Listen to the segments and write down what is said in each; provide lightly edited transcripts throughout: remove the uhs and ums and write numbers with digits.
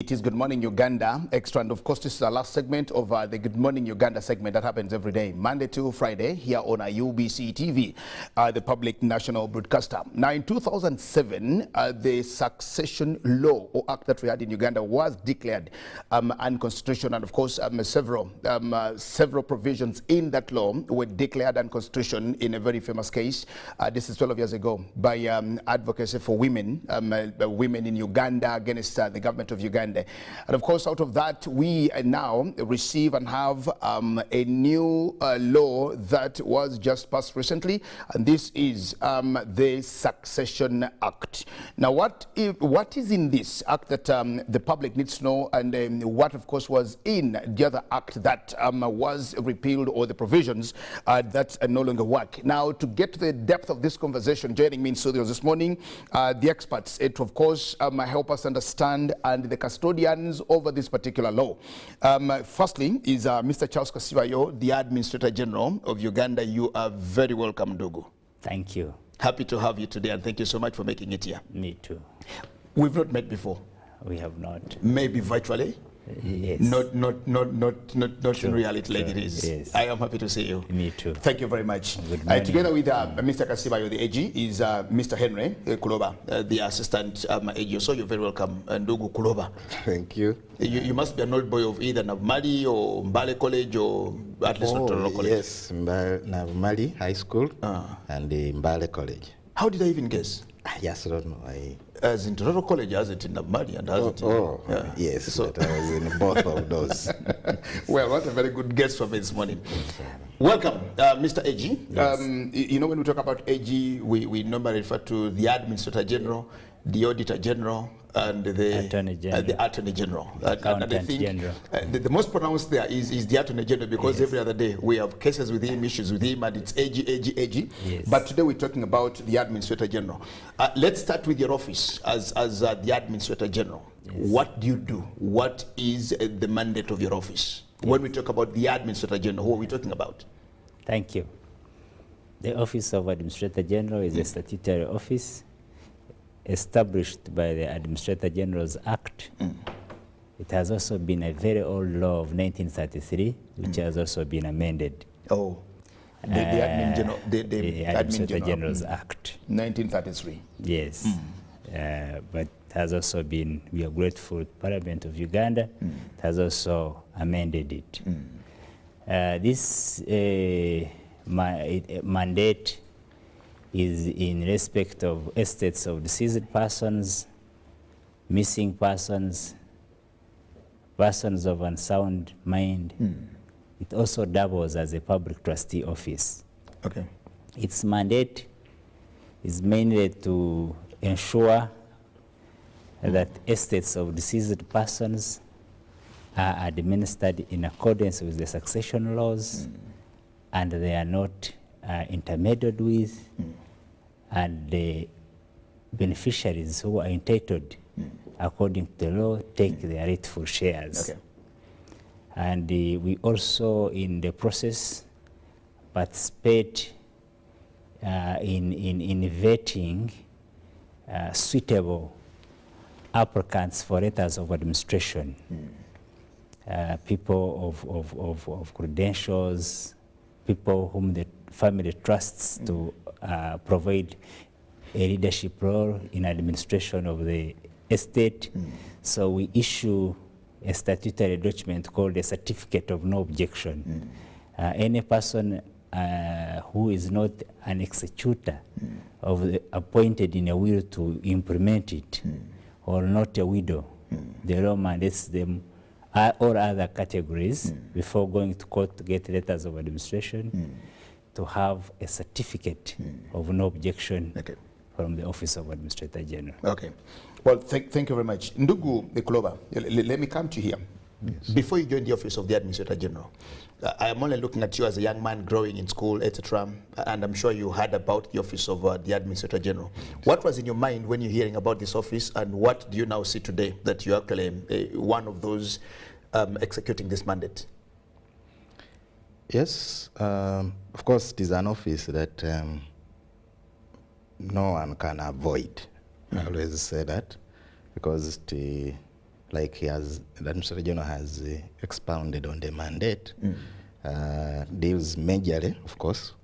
It is Good Morning Uganda Extra, and of course this is our last segment of the Good Morning Uganda segment that happens every day, Monday to Friday, here on our UBC TV, the public national broadcaster. Now in 2007, the succession law or act that we had in Uganda was declared unconstitutional, and of course several provisions in that law were declared unconstitutional in a very famous case. This is 12 years ago by advocacy for women, women in Uganda against the government of Uganda. And of course, out of that, we now receive and have a new law that was just passed recently, and this is the Succession Act. Now, what is in this act that the public needs to know, and what, of course, was in the other act that was repealed, or the provisions that no longer work? Now, to get to the depth of this conversation, joining me in studios this morning, the experts, to, of course, help us understand, and the custodians over this particular law. Firstly is Mr. Charles Kasibayo, the Administrator General of Uganda. You are very welcome, Ndugu. Thank you. Happy to have you today, and thank you so much for making it here. Me too. We've not met before. We have not. Maybe virtually? Yes. Not in reality like it is. Yes. I am happy to see you. Me too. Thank you very much. Good morning. Together with Mr. Kasibayo, the AG, is Mr. Henry Kuloba, the Assistant AG. So you're very welcome, Ndugu Kuloba. Thank you. You must be an old boy of either Navmali or Mbale College, or at least not Tororo College. Yes, Navmali High School and the Mbale College. How did I even guess? I just don't know. As in Tororo College, as it in Navmali, and as it in... Yes, so but I was in both of those. Well, what a very good guess for me this morning. Welcome, Mr. AG. Yes. You know, when we talk about AG, we normally refer to the Administrator General, the Auditor General, and the Attorney General. And I think General. The most pronounced there is the Attorney General, because every other day we have cases with him, issues with him, and it's AG. Yes. But today we're talking about the Administrator General. Let's start with your office as the Administrator General. Yes. What do you do? What is the mandate of your office? Yes. When we talk about the Administrator General, who are we talking about? Thank you. The Office of Administrator General is a statutory office established by the Administrator General's Act. It has also been a very old law of 1933, which has also been amended. Oh, the Administrator General's Act. 1933. Yes. But it has also been, we are grateful to Parliament of Uganda, it has also amended it. This mandate is in respect of estates of deceased persons, missing persons, persons of unsound mind. It also doubles as a public trustee office. Okay. Its mandate is mainly to ensure that estates of deceased persons are administered in accordance with the succession laws, and they are not intermeddled with, and the beneficiaries who are entitled according to the law take their rightful shares. Okay. And we also, in the process, participate in vetting suitable applicants for letters of administration, people of credentials, people whom the family trusts to provide a leadership role in administration of the estate. So we issue a statutory document called a certificate of no objection. Any person who is not an executor appointed in a will to implement it, or not a widow, the law mandates them, all other categories, before going to court to get letters of administration, to have a certificate of no objection from the Office of Administrator General. Okay. Well, thank you very much. Ndugu Kuloba, let me come to you here. Yes. Before you joined the Office of the Administrator General, I am only looking at you as a young man growing in school, etc., and I'm sure you heard about the Office of the Administrator General. What was in your mind when you're hearing about this office, and what do you now see today that you're actually one of those executing this mandate? Yes, of course, it is an office that no one can avoid. I always say that, because it like the Administrator General has expounded on the mandate, deals majorly, of course,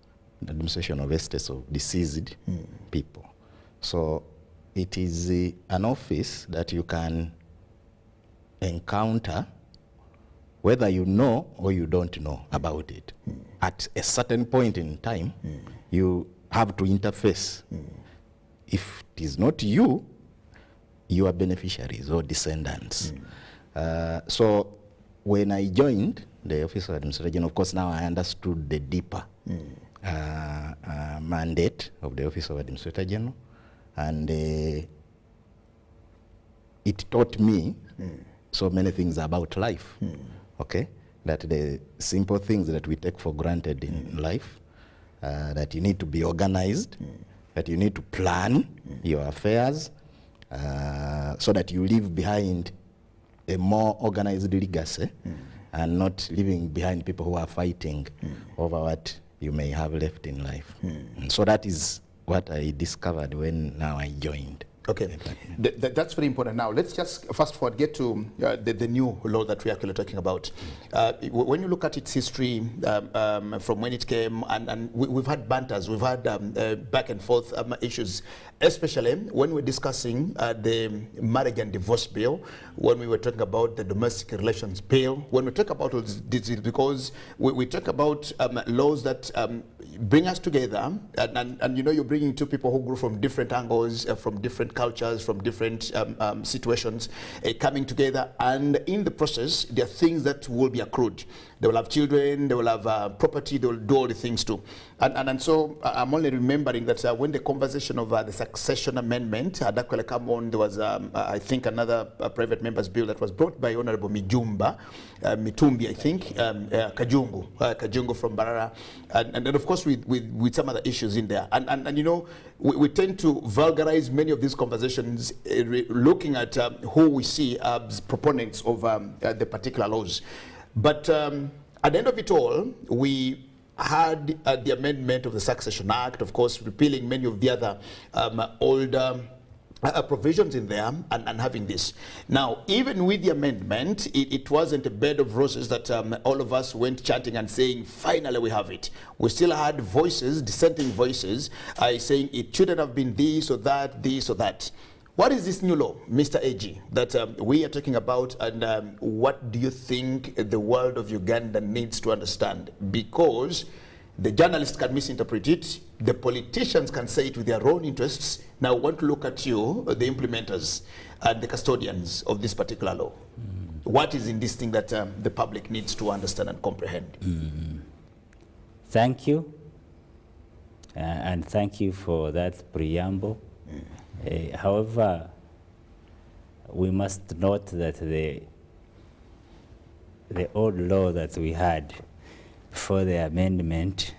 the administration of estates of deceased people. So it is an office that you can encounter whether you know or you don't know about it. At a certain point in time, you have to interface. If it is not you, your beneficiaries or descendants. So when I joined the Office of Administrator General, of course now I understood the deeper mandate of the Office of Administrator General, and it taught me so many things about life, okay? That the simple things that we take for granted in life, that you need to be organized, that you need to plan your affairs, so that you leave behind a more organized legacy and not leaving behind people who are fighting over what you may have left in life. So that is what I discovered when now I joined. Okay, that's very important. Now, let's just fast forward, get to the new law that we're actually talking about. When you look at its history from when it came, and we've had banters, we've had back and forth issues, especially when we're discussing the marriage and divorce bill, when we were talking about the domestic relations bill, when we talk about all this, because we talk about laws that bring us together, and you know, you're bringing two people who grew from different angles, from different cultures, from different situations, coming together, and in the process, there are things that will be accrued. They will have children, they will have property, they will do all the things too. And so I'm only remembering that when the conversation of the succession amendment had actually come on, there was, I think, another private member's bill that was brought by Honorable Mitumbi, I think, Kajungu from Barara, and then of course with some other issues in there. And you know, we tend to vulgarize many of these conversations, looking at who we see as proponents of the particular laws. But at the end of it all, we had the amendment of the Succession Act, of course, repealing many of the other older provisions in there, and having this. Now, even with the amendment, it wasn't a bed of roses that all of us went chanting and saying, finally we have it. We still had voices, dissenting voices, saying it shouldn't have been this or that, this or that. What is this new law, Mr. AG, that we are talking about, and what do you think the world of Uganda needs to understand? Because the journalists can misinterpret it, the politicians can say it with their own interests. Now, I want to look at you, the implementers and the custodians of this particular law. What is in this thing that the public needs to understand and comprehend? Thank you, and thank you for that preamble. However, we must note that the old law that we had before the amendment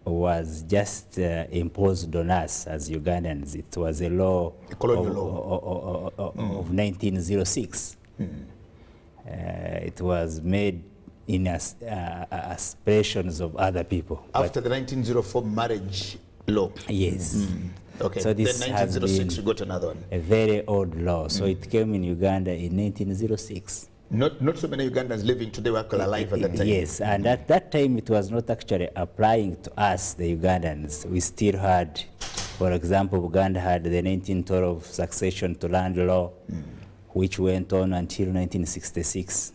was just imposed on us as Ugandans. It was a law, a colonial law of 1906. It was made in aspirations of other people. After the 1904 marriage law? Yes. Okay, so this then 1906 we got another one. A very old law. So it came in Uganda in 1906. Not so many Ugandans living today were actually alive at that time. Yes, and at that time it was not actually applying to us, the Ugandans. We still had, for example, Uganda had the 1912 succession to land law, which went on until 1966.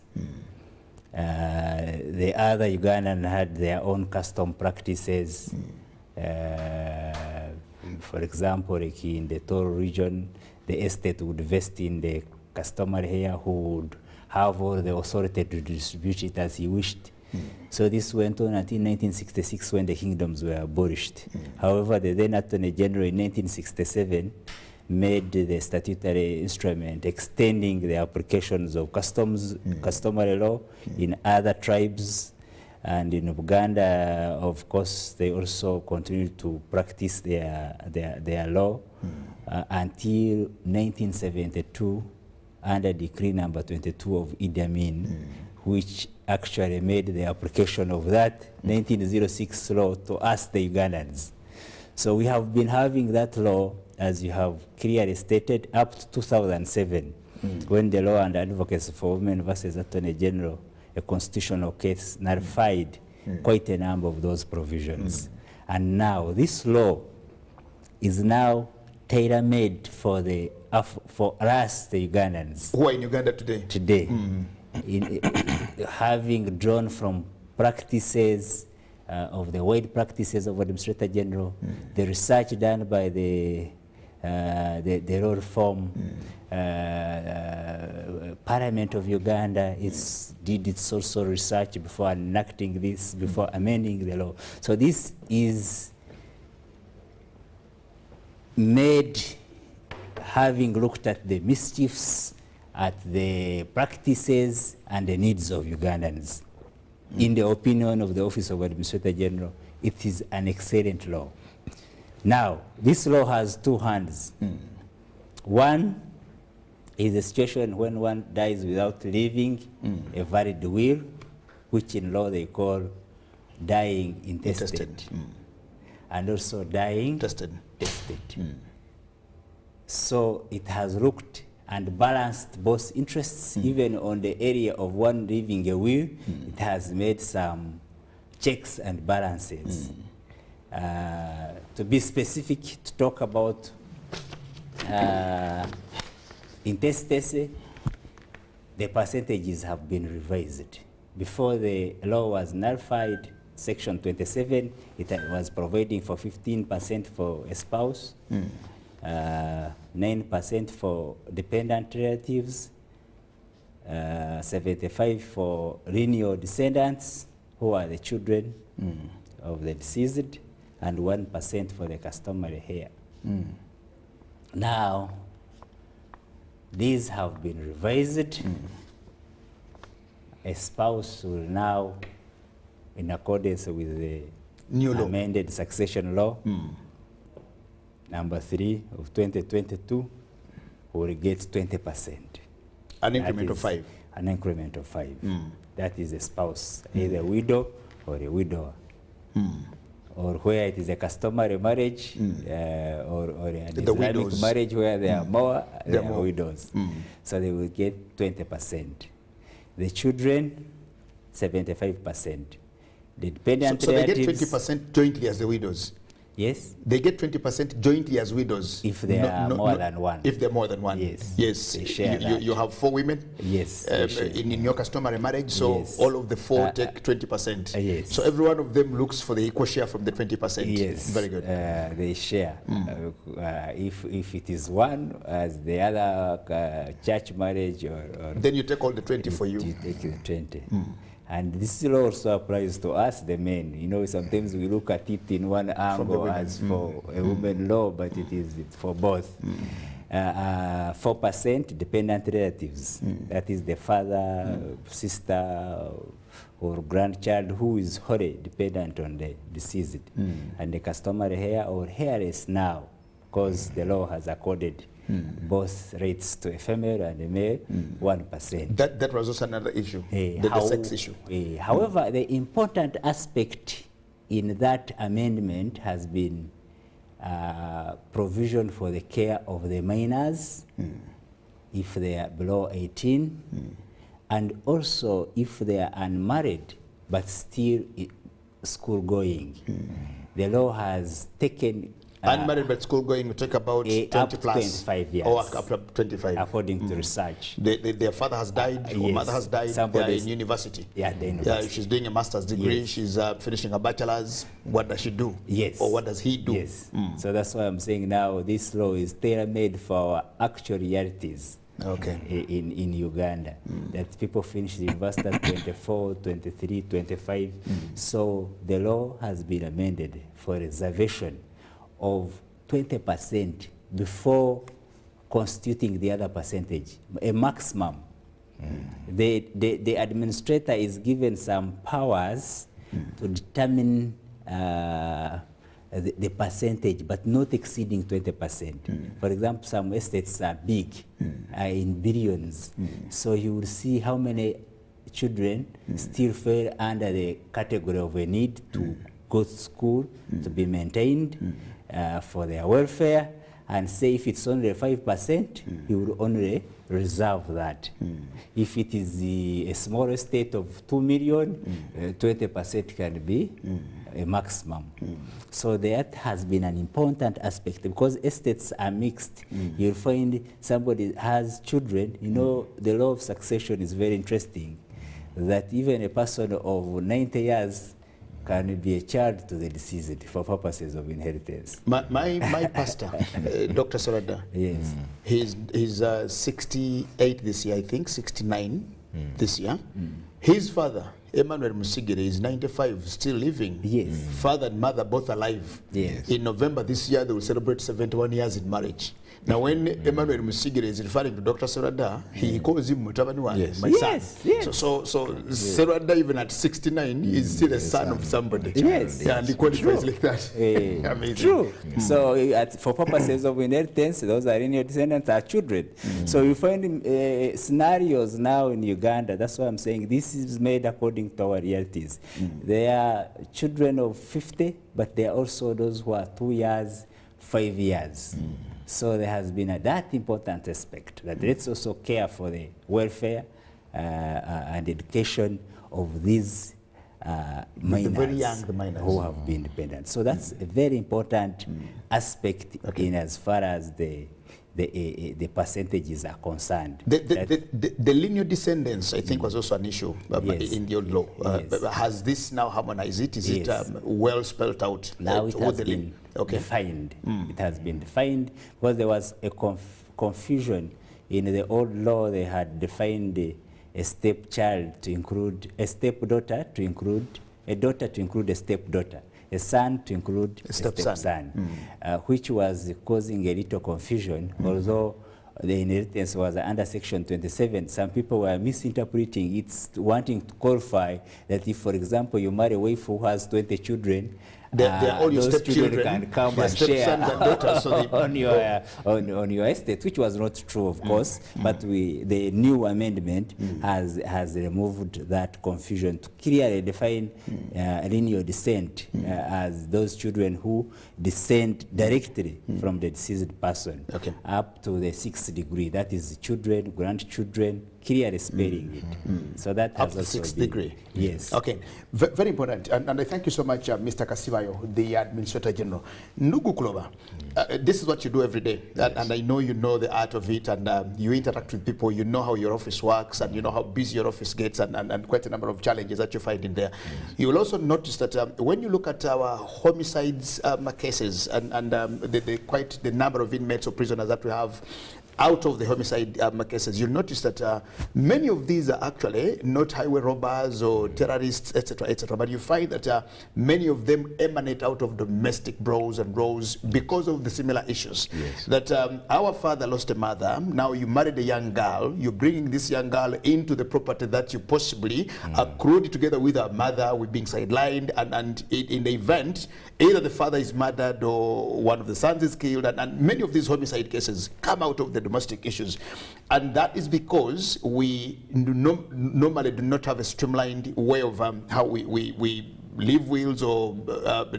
The other Ugandan had their own custom practices. For example, like in the Toro region, the estate would vest in the customary heir who would have all the authority to distribute it as he wished. So this went on until 1966 when the kingdoms were abolished. However, the then Attorney General in 1967 made the statutory instrument extending the applications of customary law in other tribes. And in Uganda, of course, they also continued to practice their law until 1972 under Decree number 22 of Idi Amin, which actually made the application of that 1906 law to us, the Ugandans. So we have been having that law, as you have clearly stated, up to 2007, when the Law and Advocacy for Women versus Attorney General, a constitutional case, nullified quite a number of those provisions. And now this law is now tailor-made for us, the Ugandans. Who are in Uganda today? Today, having drawn from practices of the wide practices of Administrator General, the research done by the law reform Parliament of Uganda did its also research before enacting this, before amending the law. So this is made having looked at the mischiefs, at the practices and the needs of Ugandans. In the opinion of the Office of Administrator General, it is an excellent law. Now, this law has two hands. One is a situation when one dies without leaving a valid will, which in law they call dying intestate. And also dying tested. So it has looked and balanced both interests, even on the area of one leaving a will. It has made some checks and balances. To be specific, to talk about intestacy, the percentages have been revised. Before the law was nullified, Section 27, it was providing for 15% for a spouse, 9% for dependent relatives, 75% for lineal descendants, who are the children of the deceased, and 1% for the customary heir. Now, these have been revised. A spouse will now, in accordance with the new law, amended succession law, number 3 of 2022, will get 20%. An increment of 5. An increment of 5. That is a spouse, either a widow or a widower. Or where it is a customary marriage, or an Islamic marriage where there are more, there are widows. So they will get 20%. The children, 75%. The dependent so relatives, they get 20% jointly as the widows? Yes. They get 20% jointly as widows? If there are more than one. If they're more than one? Yes. Yes. They share you have 4 women? Yes. In your customary marriage, so all of the 4 take 20%? Yes. So every one of them looks for the equal share from the 20%? Yes. Very good. They share. If it is one, as the other church marriage or then you take all the 20 for you? You take the 20. And this law also applies to us, the men. You know, sometimes we look at it in one angle as for a woman law, but it is for both. 4% dependent relatives. That is the father, sister, or grandchild who is wholly dependent on the deceased. And the customary heir or heiress now, because the law has accorded both rates to a female and a male, 1%. That was also another issue, the sex issue. However, the important aspect in that amendment has been provision for the care of the minors if they are below 18, and also if they are unmarried but still school going. The law has taken unmarried but school going, we talk about 20 up to plus 25 years. Or up to 25. According to research. Their father has died, or mother has died, they are in university. Yeah, they're in university. Yeah, she's doing a master's degree, she's finishing a bachelor's. What does she do? Yes. Or what does he do? Yes. So that's why I'm saying now this law is tailor-made for our actual realities. Okay. In Uganda, that people finish the university at 24, 23, 25. So the law has been amended for reservation of 20% before constituting the other percentage, a maximum. The administrator is given some powers to determine the percentage, but not exceeding 20%. For example, some estates are big, in billions. So you will see how many children still fall under the category of a need to go to school, to be maintained, for their welfare, and say if it's only 5%, he will only reserve that. If it is a small estate of 2 million, 20% can be a maximum. So that has been an important aspect, because estates are mixed. You'll find somebody has children. You know, the law of succession is very interesting, that even a person of 90 years can be a child to the deceased for purposes of inheritance. My pastor, Dr. Sarada, Yes. he's 68 this year, I think, 69 this year. His father, Emmanuel Musigire, is 95, still living. Yes. Father and mother both alive. Yes. In November this year, they will celebrate 71 years in marriage. Now, when Emmanuel Musigire is referring to Dr. Sarada, he calls him Mutabaniwa, Yes. my son. So Sarada, even at 69, is still a son of somebody. Yes. Yeah, and he qualifies like that. Amazing. True. So for purposes of inheritance, those are in your descendants are children. So you find scenarios now in Uganda. That's why I'm saying this is made according to our realities. There are children of 50, but there are also those who are 2 years, 5 years. So there has been that important aspect, that let's also care for the welfare and education of these minors, very young, the minors, who have been dependent. So that's a very important aspect in as far as the percentages are concerned. The lineal descendants, I think, was also an issue Yes. in the old law. Yes. Has this now harmonized it? Is Yes. it well spelled out? Now it has the been okay. defined. It has been defined, because there was a confusion in the old law. They had defined a stepchild to include a stepdaughter, to include a daughter, to include a stepdaughter, a son to include a stepson, which was causing a little confusion, although the inheritance was under Section 27. Some people were misinterpreting it, wanting to qualify that if, for example, you marry a wife who has 20 children, They're all your those children stepchildren, can come your and share stepsons and daughters, so they- on your estate, which was not true, of course, but the new amendment has removed that confusion to clearly define lineal descent as those children who descend directly from the deceased person, up to the 6th degree. That is children, grandchildren, clearly spelling it. So that has Up to also 6th been, degree. Yes. Okay, very important. And I thank you so much, Mr. Kasibayo, the Administrator General. Nugu Kuloba, this is what you do every day. And I know you know the art of it, and you interact with people, you know how your office works, and you know how busy your office gets, and quite a number of challenges that you find in there. You will also notice that when you look at our homicides cases and quite the number of inmates or prisoners that we have out of the homicide cases, you'll notice that many of these are actually not highway robbers or terrorists, etc., but you find that many of them emanate out of domestic brawls and rows because of the similar issues. Yes. That our father lost a mother, now you married a young girl, you're bringing this young girl into the property that you possibly accrued together with her mother, with being sidelined, and in the event, either the father is murdered or one of the sons is killed, and many of these homicide cases come out of the domestic issues. And that is because we normally do not have a streamlined way of how we leave wills or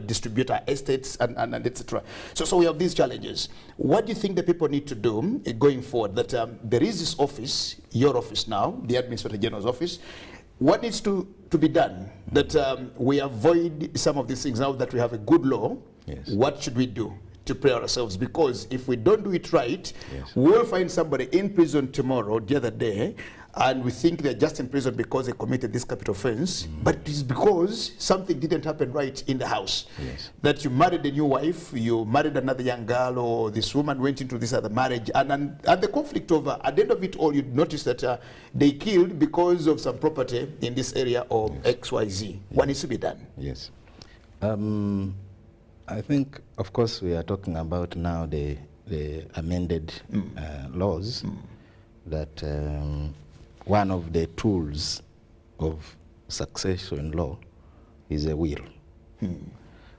distribute our estates and etc. So we have these challenges. What do you think the people need to do going forward? That there is this office, your office now, the Administrator General's office. What needs to be done that we avoid some of these things now that we have a good law? Yes. What should we do to prepare ourselves? Because if we don't do it right, we'll find somebody in prison tomorrow, the other day, and we think they're just in prison because they committed this capital offense, but it is because something didn't happen right in the house. Yes. That you married a new wife, you married another young girl, or this woman went into this other marriage, and the conflict over, at the end of it all, you notice that they killed because of some property in this area or XYZ. What needs to be done? Yes. I think, of course, we are talking about now the amended laws that one of the tools of succession law is a will.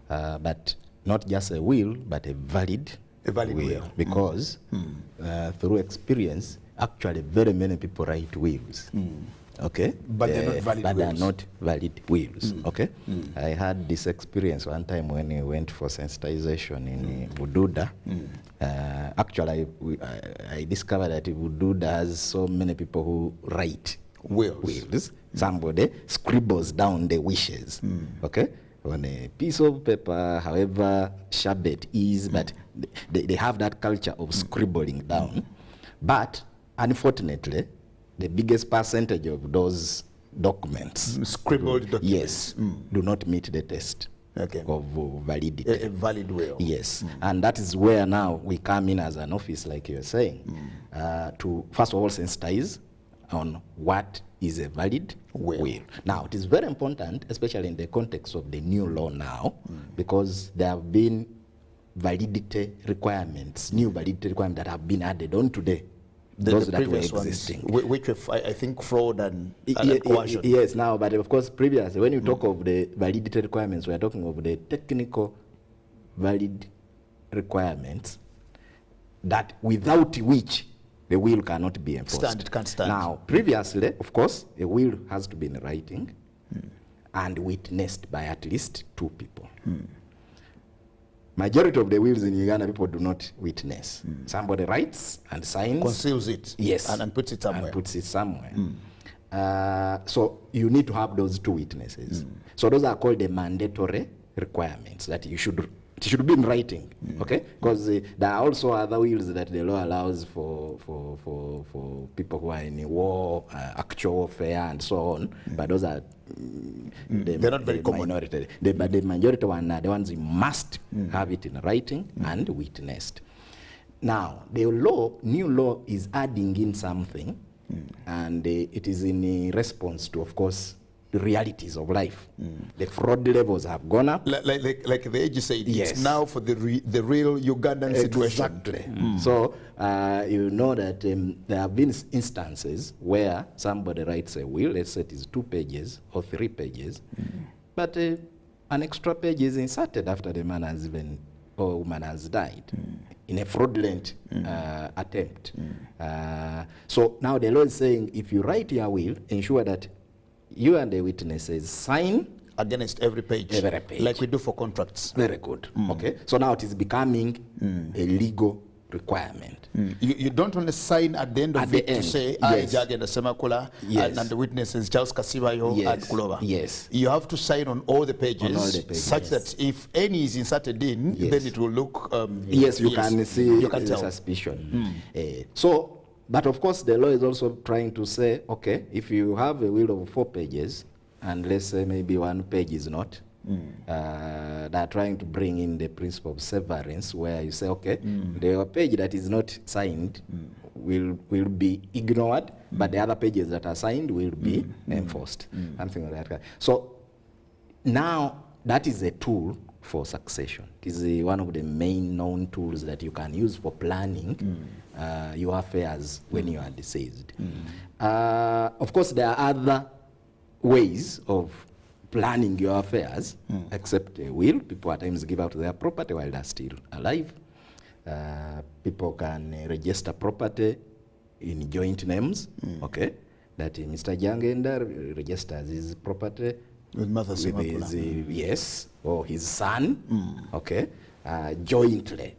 But not just a will, but a valid will. Because through experience, actually very many people write wills. Okay, But they're not valid but wills. they are not valid wills. Okay, I had this experience one time when we went for sensitization in Bududa. Actually, I discovered that Bududa has so many people who write wills. Somebody scribbles down the wishes. Okay, on a piece of paper, however sharp it is, but they have that culture of scribbling down. But unfortunately, the biggest percentage of those documents, scribbled documents, yes, do not meet the test of validity. A valid will. Yes, and that is where now we come in as an office, like you're saying, to first of all sensitize on what is a valid will. Now, it is very important, especially in the context of the new law now, because there have been validity requirements, new validity requirements that have been added on today. Those that were existing. Which were, I think, fraud and coercion. Yes, now, but of course, previously, when you talk of the validity requirements, we are talking of the technical valid requirements that without which the will cannot be enforced. It can't stand. Now, previously, of course, a will has to be in writing and witnessed by at least 2 people. Majority of the wills in Uganda, people do not witness. Somebody writes and signs. Conceals it. Yes. And puts it somewhere. And puts it somewhere. So you need to have those 2 witnesses. So those are called the mandatory requirements that it should be in writing, okay? Because there are also other wills that the law allows for people who are in war, actual warfare, and so on. But those are they're not very common. Minority. But the majority one are the ones you must have it in writing and witnessed. Now, the new law is adding in something, and it is in response to, of course, the realities of life. The fraud levels have gone up. Like the AG said, yes. It's now for the real Ugandan situation. Exactly. So you know that there have been instances where somebody writes a will, let's say it is 2 pages or 3 pages, but an extra page is inserted after the man has been or woman has died in a fraudulent attempt. So now the law is saying if you write your will, ensure that you and the witnesses sign against every page, like we do for contracts. Very good. Okay. So now it is becoming a legal requirement. You don't only sign at the end of it to say, I, Jag and Semakula, and the witnesses, Charles Kasibayo and Kuloba. Yes. You have to sign on all the pages, such that if any is inserted in, then it will look... you can see you can tell. Suspicion. So, but of course, the law is also trying to say, okay, if you have a will of 4 pages, and let's say maybe 1 page is not, they are trying to bring in the principle of severance, where you say, okay, the page that is not signed will be ignored, but the other pages that are signed will be enforced, something like that. So now that is a tool for succession. It is one of the main known tools that you can use for planning your affairs when you are deceased. Of course, there are other ways of planning your affairs, except a will. People at times give out their property while they're still alive. People can register property in joint names, okay? That Mr. Jangenda registers his property with his, yes, or his son, okay, jointly,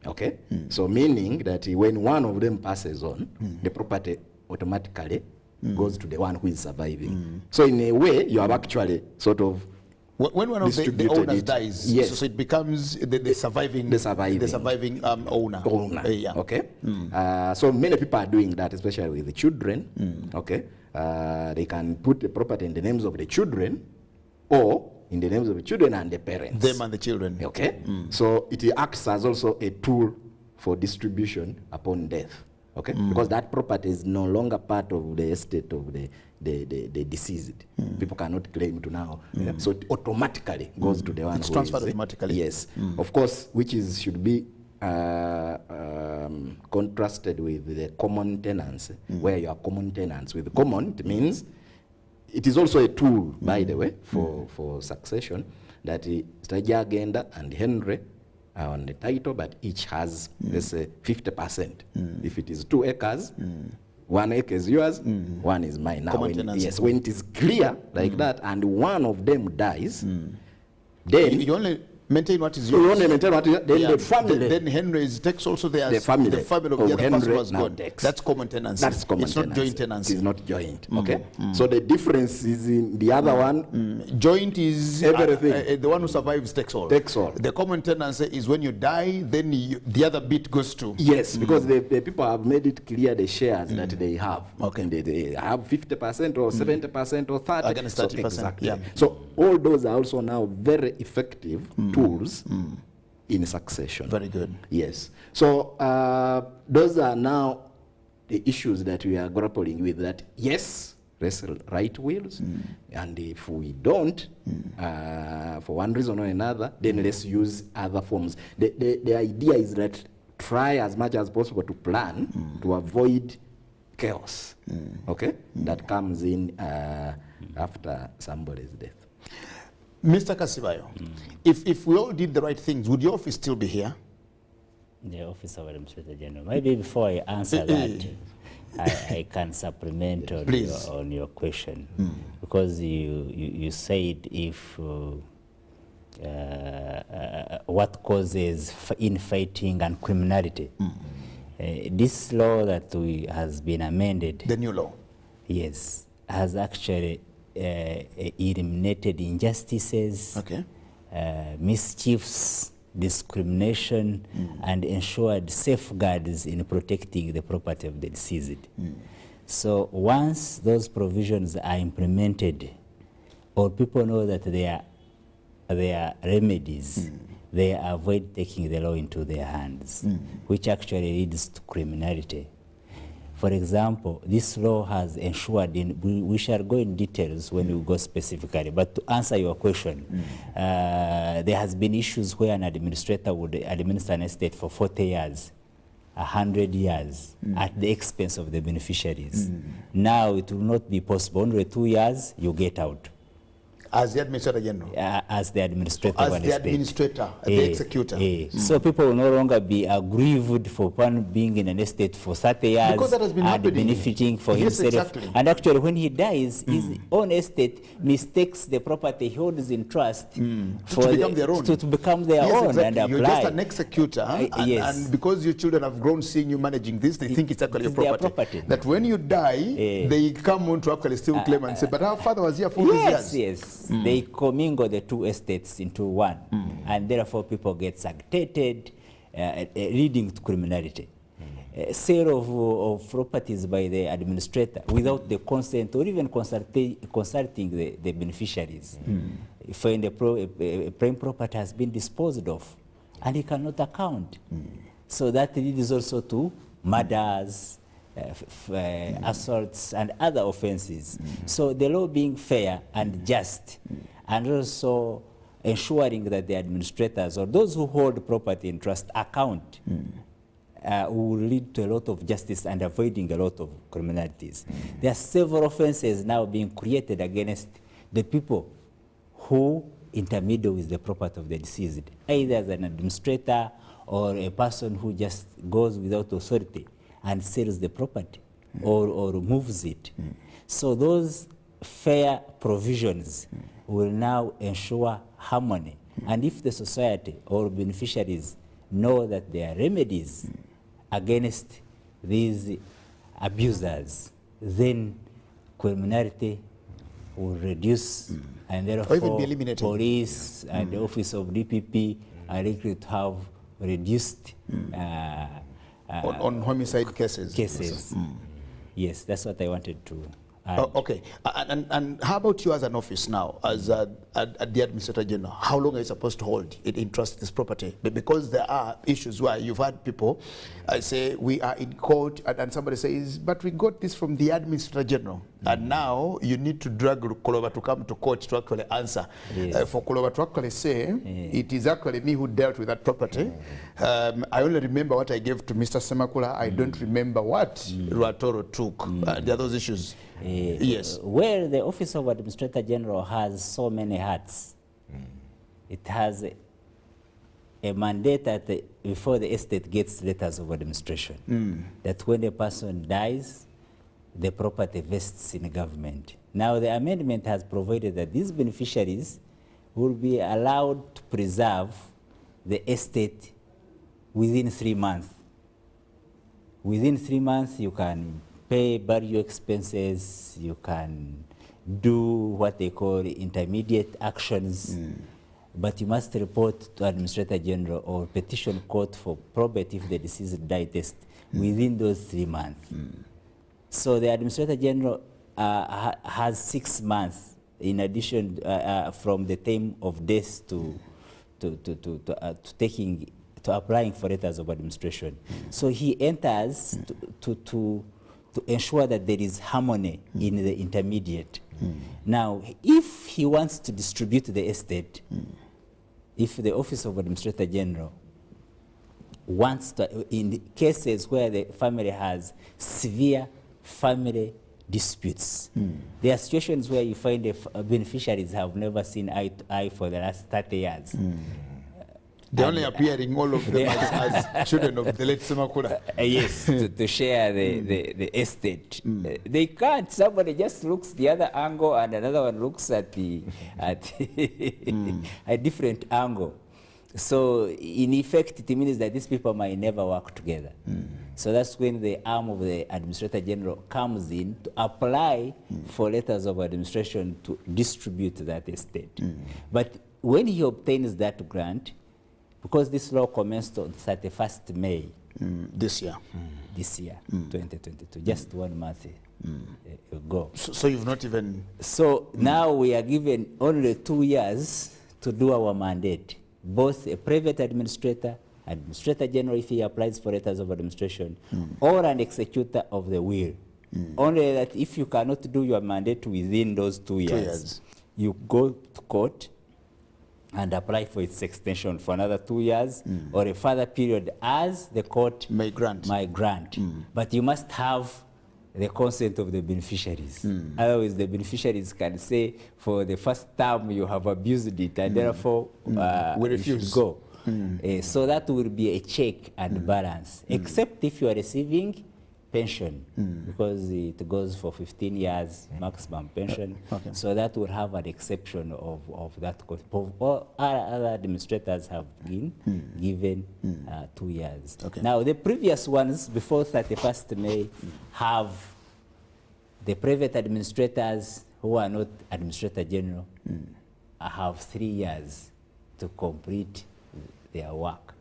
okay? So meaning that when one of them passes on, the property automatically goes to the one who is surviving. So in a way, you have actually sort of when one of the owners dies, yes. so it becomes the surviving owner. Okay. So many people are doing that, especially with the children. Okay. They can put the property in the names of the children, or in the names of the children and the parents. Them and the children. Okay. So it acts as also a tool for distribution upon death. Okay, because that property is no longer part of the estate of the deceased. People cannot claim to now. So it automatically goes to the one. It's transferred automatically. Yes, of course, which should be contrasted with the common tenants, where you are common tenants. With common, it means it is also a tool, by the way, for succession, that Staja Agenda and Henry on the title, but each has, let's say, 50%. If it is 2 acres, 1 acre is yours, 1 is mine. Now, Common when, tenancy. yes, when it is clear like that, and one of them dies, then You only maintain what is you yours. only maintain what is, then Yeah. the family. Then Henry's takes also theirs. The family of the of other person Henry who has now gone. takes. That's common tenancy. That's common It's tenancy. not joint tenancy. It is not joint. Okay. So the difference is in the other one. Joint is Everything. the one who survives takes all. Takes all. The common tenancy is when you die, then the other bit goes to. Yes, because the people have made it clear the shares that they have. Okay. They have 50% or 70% or 30%. Against 30%, Exactly. yeah. So all those are also now very effective tools in succession. Very good. Yes. So those are now the issues that we are grappling with, that yes, let's write wills, and if we don't, for one reason or another, then let's use other forms. The idea is that try as much as possible to plan to avoid chaos, okay, that comes in after somebody's death. Mr. Kasibayo, if we all did the right things, would your office still be here? The Office of Administrator General. Maybe before I answer that, I can supplement on your question. Because you said if what causes infighting and criminality. This law that has been amended. The new law. Yes, has actually eliminated injustices, Okay. Mischiefs, discrimination, and ensured safeguards in protecting the property of the deceased. So once those provisions are implemented, or people know that there are remedies, they avoid taking the law into their hands, which actually leads to criminality. For example, this law has ensured, we shall go in details when we go specifically, but to answer your question, there has been issues where an administrator would administer an estate for 40 years, 100 years, at the expense of the beneficiaries. Now it will not be possible. Only 2 years, you get out. As the Administrator General? As the administrator. As the administrator, the executor. So people will no longer be aggrieved for one being in an estate for 30 years Because that has been and happening. benefiting for Yes, himself. exactly. And actually when he dies, his own estate mistakes the property he holds in trust for to become their own. To become their Yes, own exactly. and apply. You're just an executor, Yes. and because your children have grown seeing you managing this, they think it's actually It's your their property. property. That when you die, they come on to actually still claim and say, but our father was here for all these years. They commingle the two estates into one, and therefore people get stagnated, leading to criminality. Sale of properties by the administrator without the consent or even consulting the beneficiaries. If a prime property has been disposed of and he cannot account. So that leads also to murders, assaults and other offenses. So the law being fair and just, and also ensuring that the administrators or those who hold property in trust account will lead to a lot of justice and avoiding a lot of criminalities. There are several offenses now being created against the people who intermeddle with the property of the deceased, either as an administrator or a person who just goes without authority and sells the property or moves it. So those fair provisions will now ensure harmony. And if the society or beneficiaries know that there are remedies against these abusers, then criminality will reduce, and Or even therefore be eliminated. police and the office of DPP are likely to have reduced On homicide cases. Yes, that's what I wanted to add. Okay, and how about you as an office now, as the Administrator General? How long are you supposed to hold in trust this property? Because there are issues where you've had people say we are in court, and somebody says, but we got this from the Administrator General, and now you need to drag Koloba to come to court to actually answer. For Koloba to actually say, it is actually me who dealt with that property. I only remember what I gave to Mr. Semakula. I don't remember what Ruatoro took. There are those issues. Yes. Where the Office of Administrator General has so many hats, it has a mandate that before the estate gets letters of administration, that when a person dies, the property vests in government. Now the amendment has provided that these beneficiaries will be allowed to preserve the estate within 3 months. Within 3 months, you can pay burial expenses, you can do what they call intermediate actions, but you must report to Administrator General or petition court for probate if the deceased died within those 3 months. So the Administrator General has 6 months in addition from the time of death to applying for letters of administration. So he enters to ensure that there is harmony in the intermediate. Now, if he wants to distribute the estate, if the Office of Administrator General wants to, in cases where the family has severe family disputes, there are situations where you find the beneficiaries have never seen eye to eye for the last 30 years. They're only appearing, all of them, as children of the late Semakula. Yes, to share the estate. They can't. Somebody just looks the other angle and another one looks at a different angle. So in effect, it means that these people might never work together. So that's when the arm of the Administrator General comes in to apply for letters of administration to distribute that estate. But when he obtains that grant, because this law commenced on 31st May. This year. This year, 2022, just 1 month ago. So you've not even... So now we are given only 2 years to do our mandate. Both a private administrator, Administrator General if he applies for letters of administration, or an executor of the will. Only that if you cannot do your mandate within those 2 years, you go to court and apply for its extension for another 2 years or a further period as the court may grant. But you must have the consent of the beneficiaries. Otherwise, the beneficiaries can say, for the first term you have abused it, and therefore we refuse. Go. So that will be a check and balance, except if you are receiving pension, because it goes for 15 years maximum pension. So that will have an exception of that. All other administrators have been given 2 years. Now, the previous ones before 31st May have the private administrators who are not Administrator General have 3 years to complete their work.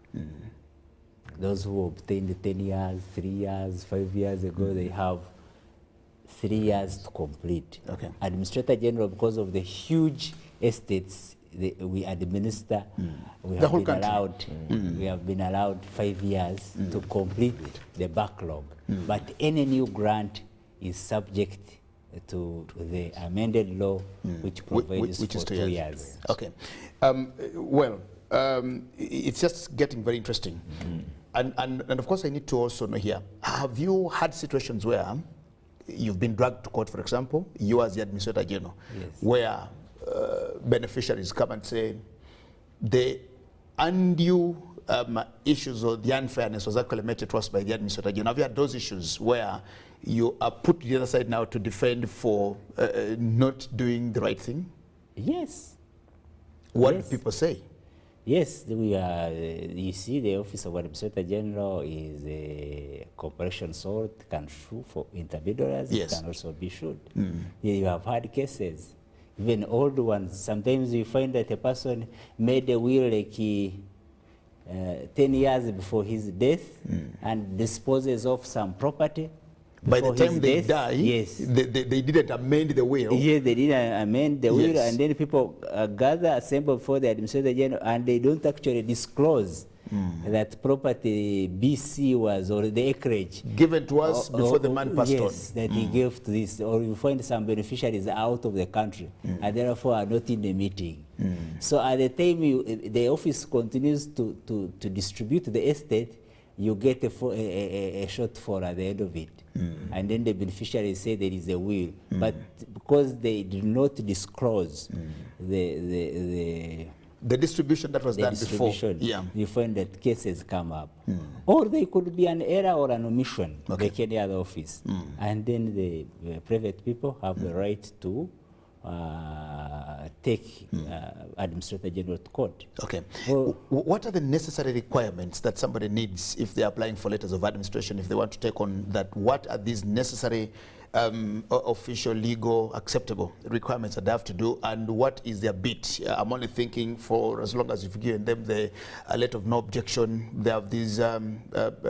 Those who obtained 10 years, 3 years, 5 years ago, they have 3 years to complete. Administrator General, because of the huge estates we administer, we have been allowed 5 years to complete the backlog. But any new grant is subject to the amended law, which provides for 2 years. It's just getting very interesting. And of course, I need to also know here, have you had situations where you've been dragged to court, for example, you as the Administrator General, where beneficiaries come and say the undue issues or the unfairness was actually made to us by the Administrator General? Have you had those issues where you are put to the other side now to defend for not doing the right thing? Yes. What do people say? Yes, we are. You see, the Office of Administrator General is a corporation sort, can sue for intermediaries, it can also be sued. You have had cases, even old ones. Sometimes you find that a person made a will like 10 years before his death and disposes of some property. By the time they die, they didn't amend the will. Yes, they didn't amend the will, and then people gather, assemble before the Administrator General, and they don't actually disclose that property BC was, or the acreage given to us before the man passed on. Yes, that he gave to this. Or you find some beneficiaries out of the country and therefore are not in the meeting. So at the time the office continues to distribute the estate, you get a shortfall at the end of it. And then the beneficiaries say there is a will. But because they did not disclose the The distribution that was done before. Yeah. You find that cases come up. Or there could be an error or an omission like any other office. And then the private people have the right to take Administrator General to court. Okay. Well, what are the necessary requirements that somebody needs if they're applying for letters of administration, if they want to take on that? What are these necessary official, legal, acceptable requirements that they have to do, and what is their bit? I'm only thinking for as long as you've given them the letter of no objection, they have these,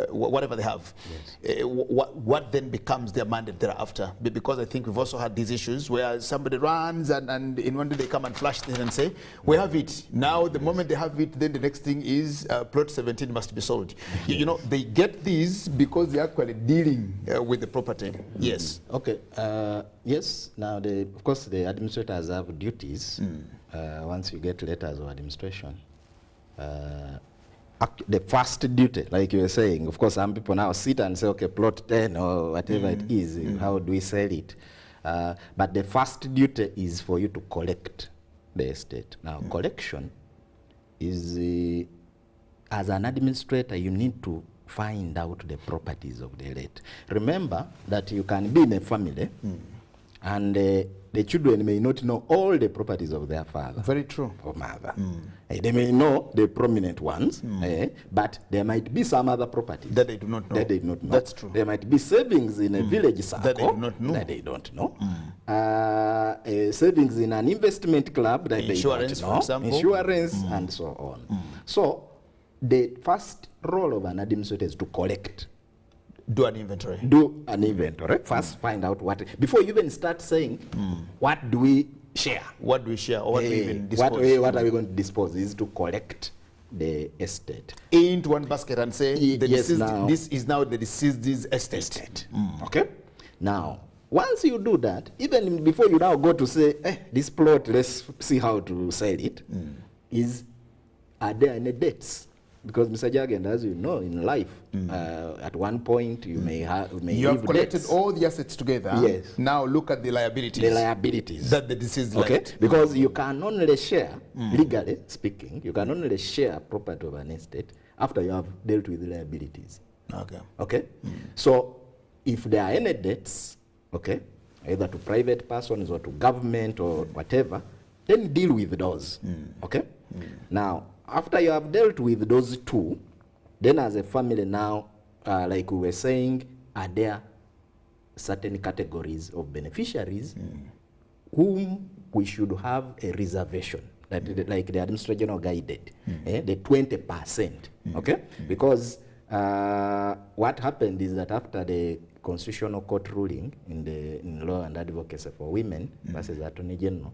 whatever they have. Yes. What then becomes their mandate thereafter? Because I think we've also had these issues where somebody runs and in one day they come and flash things and say, we have it. Now, the moment they have it, then the next thing is plot 17 must be sold. You know, they get these because they're actually dealing with the property. Yes. Okay. Yes. Now, of course, the administrators have duties. Once you get letters of administration, the first duty, like you were saying, of course, some people now sit and say, okay, plot 10 or whatever it is, how do we sell it? But the first duty is for you to collect the estate. Now, collection is, as an administrator, you need to find out the properties of the late. Remember that you can be in a family and the children may not know all the properties of their father. Very true. Or mother. They may know the prominent ones, but there might be some other properties that they do not know. That they do not know. That's true. There might be savings in a village circle that they do not know. That they don't know. Savings in an investment club that insurance, they don't know. For example. Insurance and so on. So the first role of an administrator is to collect. Do an inventory. Do an inventory. First find out what, before you even start saying, what do we share? What do we share, or what do we even dispose? What are we going to dispose is to collect the estate. Into one basket and say, yes, now, this is now the deceased's estate. Okay? Now, once you do that, even before you now go to say, this plot, let's see how to sell it, are there any dates? Because Mr. Jagend, as you know, in life, at one point you may have you have collected all the assets together. Yes. Now look at the liabilities. The liabilities that the deceased left. Because you can only share, legally speaking, you can only share property of an estate after you have dealt with the liabilities. Okay. So if there are any debts, either to private persons or to government or whatever, then deal with those. Now, after you have dealt with those two, then as a family now, like we were saying, are there certain categories of beneficiaries whom we should have a reservation, like the Administrator General guided, the 20%, Because what happened is that after the Constitutional Court ruling in Law and Advocacy for Women versus Attorney General,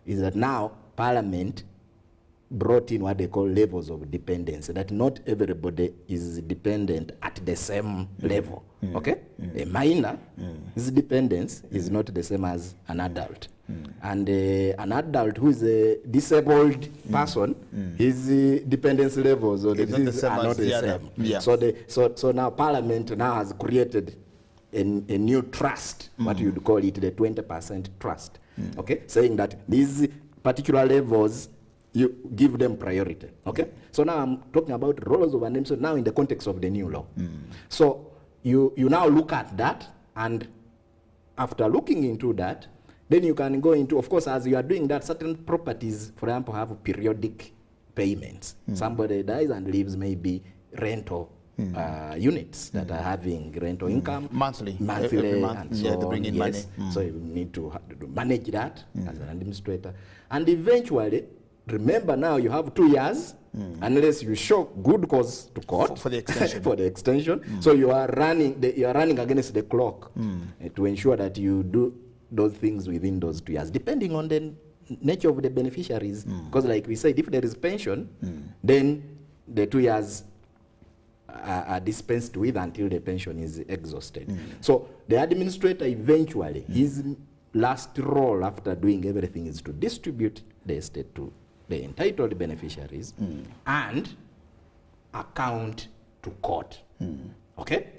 is that now Parliament brought in what they call levels of dependence, that not everybody is dependent at the same level. A minor, his dependence is not the same as an adult. And an adult who is a disabled person, his dependence levels or the disease are not the same. So now Parliament now has created a new trust, what you'd call it, the 20% trust, saying that these particular levels, you give them priority. So now I'm talking about roles of an administrator now in the context of the new law. So you now look at that, and after looking into that, then you can go into, of course, as you are doing that, certain properties, for example, have periodic payments. Somebody dies and leaves maybe rental units that are having rental income monthly, every month, and so they bring in money. So you need to manage that as an administrator, and eventually, remember now you have 2 years, unless you show good cause to court for the extension. For the extension. So you are running against the clock to ensure that you do those things within those 2 years, depending on the nature of the beneficiaries. Because like we said, if there is pension, then the 2 years are dispensed with until the pension is exhausted. So the administrator eventually, his last role after doing everything is to distribute the estate to the entitled beneficiaries and account to court.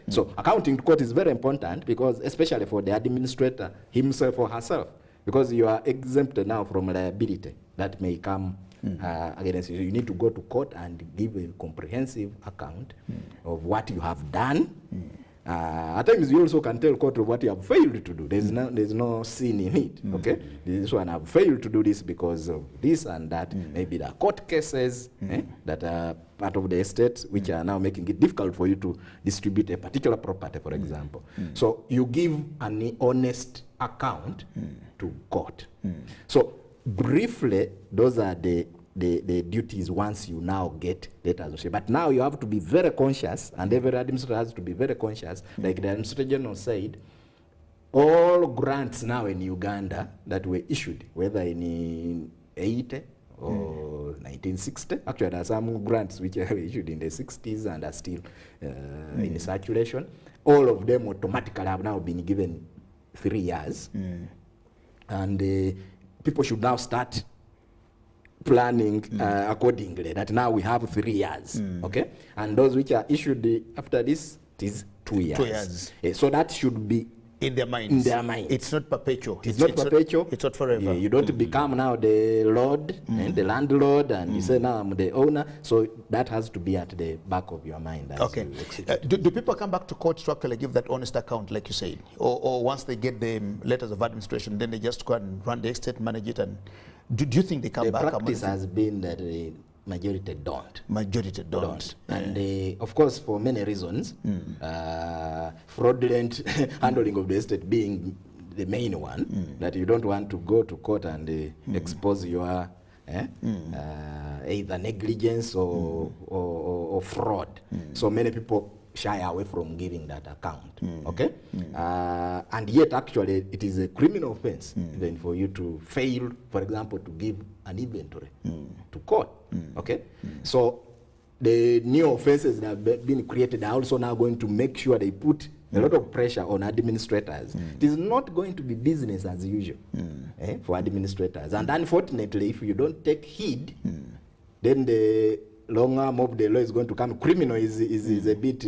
So accounting to court is very important, because especially for the administrator himself or herself, because you are exempted now from liability that may come against you. You need to go to court and give a comprehensive account of what you have done. At times you also can tell court of what you have failed to do. There's no sin in it. Okay, this one have failed to do this because of this and that. Maybe there are court cases that are part of the estate which are now making it difficult for you to distribute a particular property, for example. So you give an honest account to court. So briefly, those are the duties once you now get letters. But now you have to be very conscious, and every administrator has to be very conscious. Like the Administrator General said, all grants now in Uganda that were issued, whether in 80 or 1960, actually there are some grants which were issued in the 60s and are still in circulation, all of them automatically have now been given 3 years. And people should now start planning accordingly, that now we have 3 years, okay? And those which are issued after this, it is 2 years. 2 years. So that should be in their minds. In their minds. It's not perpetual. It's not perpetual. It's not forever. Yeah, you don't become now the lord and the landlord, and you say now I'm the owner. So that has to be at the back of your mind. As Okay. Do people come back to court to actually give that honest account, like you said, or once they get the letters of administration, then they just go and run the estate, manage it, and do you think they come back? The practice has been that the majority don't. Majority don't. And of course, for many reasons, fraudulent handling of the estate being the main one, that you don't want to go to court and expose your either negligence or fraud. So many people shy away from giving that account. Okay? And yet, actually, it is a criminal offense then for you to fail, for example, to give an inventory to court. Okay? So the new offenses that have been created are also now going to make sure they put a lot of pressure on administrators. It is not going to be business as usual for administrators. And unfortunately, if you don't take heed, then the long arm of the law is going to come. Criminal is a bit,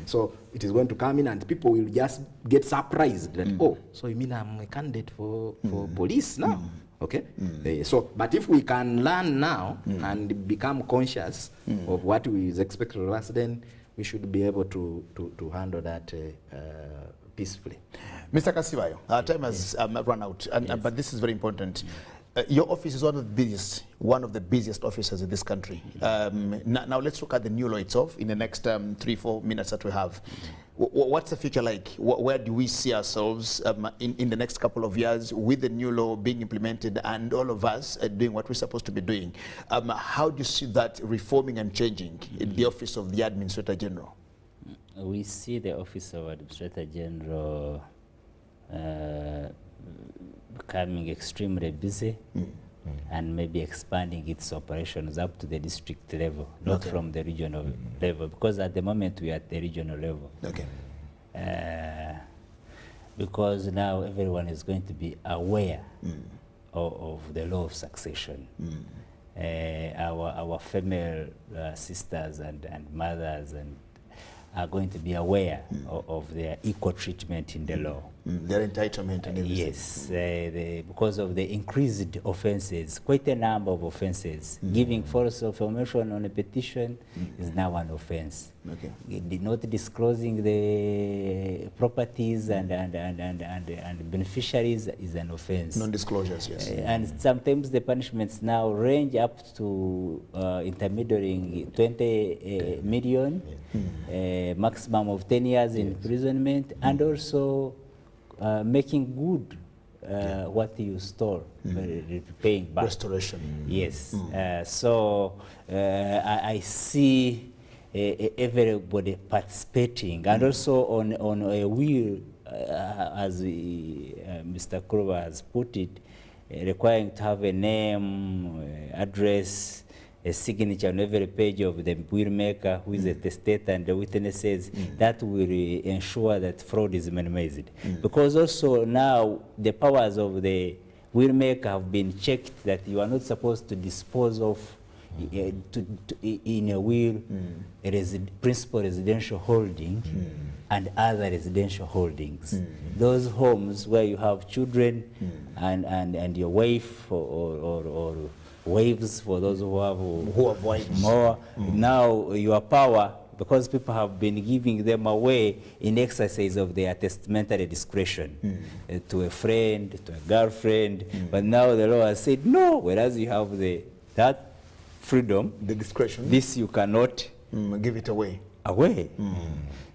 so it is going to come in and people will just get surprised that, oh, so you mean I'm a candidate for police now? Okay, so but if we can learn now and become conscious of what is expected of us, then we should be able to handle that peacefully. Mr. Kasibayo, our time has run out, but this is very important. Your office is one of the busiest offices in this country. Now let's look at the new law itself in the next 3-4 minutes that we have. What's the future like? Where do we see ourselves in the next couple of years with the new law being implemented and all of us doing what we're supposed to be doing? How do you see that reforming and changing in the office of the Administrator General? We see the office of Administrator General becoming extremely busy and maybe expanding its operations up to the district level, not from the regional level, because at the moment we are at the regional level. Okay. Because now everyone is going to be aware of the law of succession. Our female sisters and mothers are going to be aware of their equal treatment in the law. Their entitlement and everything. Yes, because of the increased offenses, quite a number of offenses. Giving false information on a petition is now an offense. Okay. Not disclosing the properties and beneficiaries is an offense. Non-disclosures, yes. And sometimes the punishments now range up to intermediary 20 million, maximum of 10 years imprisonment, and also making good what you stole, paying back. Restoration. Yes. So I see everybody participating, and also on a will, as Mr. Krover has put it, requiring to have a name, address, a signature on every page of the will maker, who is a testator, and the witnesses. That will ensure that fraud is minimized. Because also now the powers of the will maker have been checked, that you are not supposed to dispose of in a will principal residential holding and other residential holdings. Those homes where you have children and your wife or waves for those who have wives. more. Now your power, because people have been giving them away in exercise of their testamentary discretion to a friend, to a girlfriend, but now the law has said no, whereas you have that freedom, the discretion, this you cannot give it away.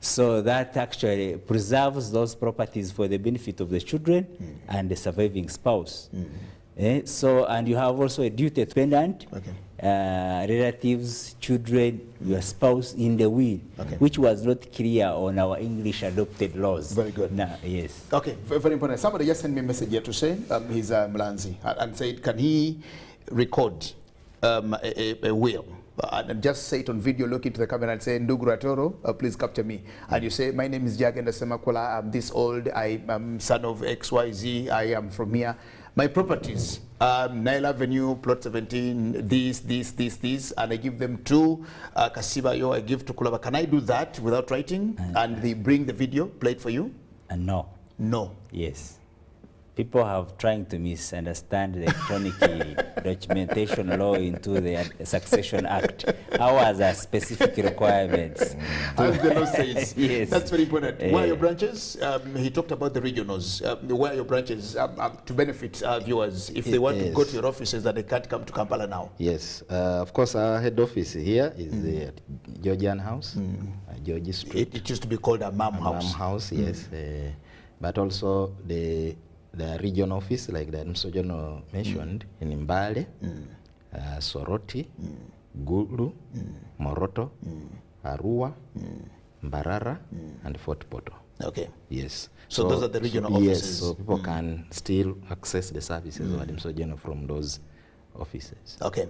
So that actually preserves those properties for the benefit of the children and the surviving spouse. So, and you have also a duty dependent, relatives, children, your spouse in the will, which was not clear on our English adopted laws. Very good. Yes. Okay, very important. Somebody just sent me a message here to say he's Mlanzi and said, can he record a will? And just say it on video, look into the camera and say, Ndugu Ratoro, please capture me. And you say, my name is Jagenda Semakola, I'm this old, I am son of XYZ, I am from here. My properties, Nile Avenue, plot 17, this, and I give them to Kasibayo, I give to Kulaba. Can I do that without writing? And they bring the video, play it for you? No. No. Yes. People have trying to misunderstand the electronic documentation law into the Succession Act. Ours are specific requirements. As the law says. Yes. That's very important. Where are your branches? He talked about the regionals. Where are your branches to benefit viewers if they want to go to your offices that they can't come to Kampala now? Yes. Of course, our head office here is the Georgian House, Georgie Street. It used to be called a Mam House. Mam House, yes. But also the region office, like the Msojono mentioned, in Mbale, Soroti, Gulu, Moroto, Arua, Mbarara, and Fort Poto. Okay. Yes. So those are the regional offices. Yes, so people can still access the services of Msojono from those offices. Okay.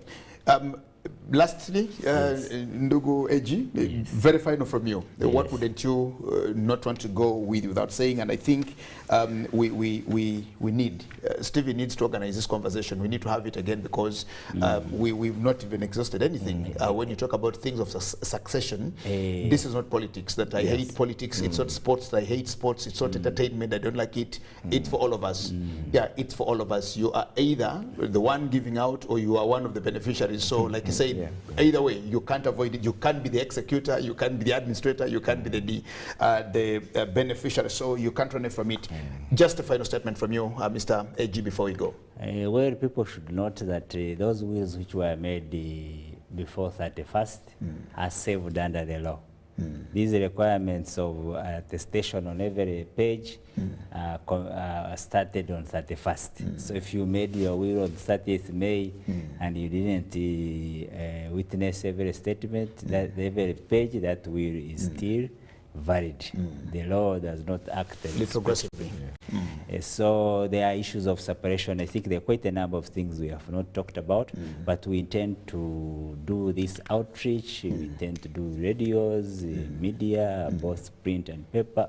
Lastly, Ndugu Eji, very final from you. What wouldn't you not want to go with without saying? And I think we need, Stevie needs to organize this conversation. We need to have it again because we've not even exhausted anything. When you talk about things of succession, this is not politics. That I hate politics. It's not sports. That I hate sports. It's not entertainment. I don't like it. It's for all of us. Yeah, it's for all of us. You are either the one giving out or you are one of the beneficiaries. So like you said, either way, you can't avoid it. You can't be the executor, you can't be the administrator, you can't be the beneficiary, so you can't run it from it. Just a final statement from you, Mr. AG, before we go. Well, people should note that those wills which were made before 31st are saved under the law. These requirements of attestation on every page started on 31st. So if you made your will on 30th May and you didn't witness every statement, that every page, that will is still valid. The law does not act progressively. So there are issues of separation. I think there are quite a number of things we have not talked about, but we intend to do this outreach. We intend to do radios, media, both print and paper,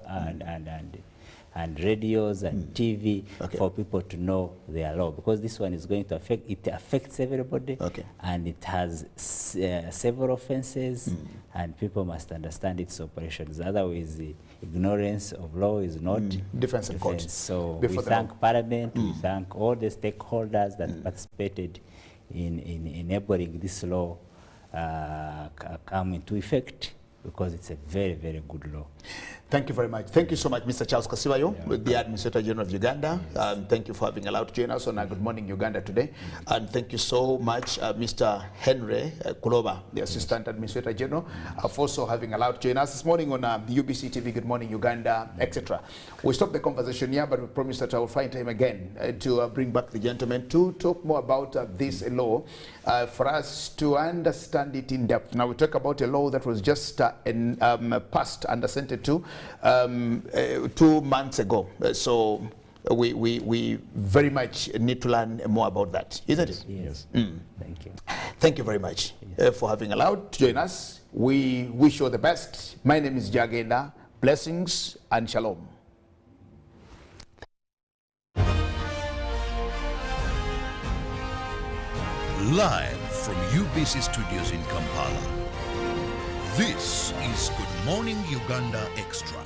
and radios and TV for people to know their law, because this one is going to affects everybody, and it has several offenses, and people must understand its operations. Otherwise, the ignorance of law is not defense in court. So we thank Parliament, we thank all the stakeholders that participated in enabling this law come into effect, because it's a very, very good law. Thank you very much. Thank you so much, Mr. Charles Kasibayo, the Administrator General of Uganda. Thank you for having allowed to join us on Good Morning Uganda today. And thank you so much, Mr. Henry Kuloba, the Assistant Administrator General, for also having allowed to join us this morning on UBC TV, Good Morning Uganda, etc. We stopped the conversation here, but we promise that I will find time again to bring back the gentleman to talk more about this law for us to understand it in depth. Now, we talk about a law that was just passed and assented to 2 months ago. So we very much need to learn more about that, isn't it? Yes. Thank you. Thank you very much for having allowed to join us. We wish you the best. My name is Jagenda. Blessings and shalom. Live from UBC Studios in Kampala, this is Good Morning Uganda Extra.